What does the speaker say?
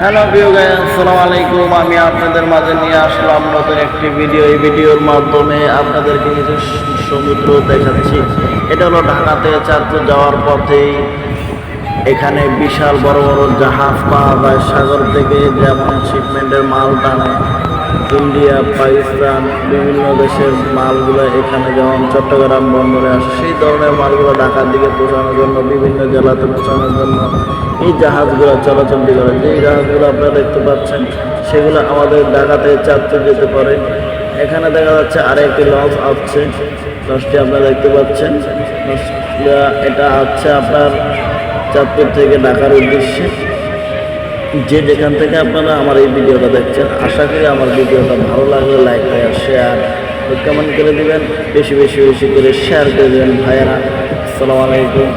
Hello প্রিয় guys, আসসালামু আলাইকুম। আমি আপনাদের মাঝে নিয়ে আসলাম নতুন একটি ভিডিও। এই ভিডিওর মাধ্যমে আপনাদেরকে কিছু সমুদ্র দেখাচ্ছি। এটা হলো ঢাকাতে চাঁদপুর যাওয়ার পথেই এখানে বিশাল বড় বড় জাহাজ পাওয়া যায়। সাগর থেকে যেমন শিপমেন্টের মাল টানে ইন্ডিয়া, পাকিস্তান, বিভিন্ন দেশের মালগুলো এখানে যেমন চট্টগ্রাম বন্দরে আসে, সেই ধরনের মালগুলো ঢাকার দিকে পৌঁছানোর জন্য, বিভিন্ন জেলাতে পৌঁছানোর জন্য এই জাহাজগুলো চলাচল করে। যেই জাহাজগুলো আপনারা দেখতে পাচ্ছেন সেগুলো আমাদের ঢাকাতে চাঁদপুর যেতে পারে। এখানে দেখা যাচ্ছে আরেকটি লঞ্চ আসছে। লঞ্চটি আপনারা দেখতে পাচ্ছেন, এটা আসছে আপনার চাঁদপুর থেকে ঢাকার উদ্দেশ্যে। যে যেখান থেকে আপনারা আমার এই ভিডিওটা দেখছেন, আশা করি আমার ভিডিওটা ভালো লাগলে লাইক আর শেয়ার কমেন্ট করে দিবেন, বেশি বেশি করে শেয়ার করে দেবেন ভাইয়েরা। আসসালামু আলাইকুম।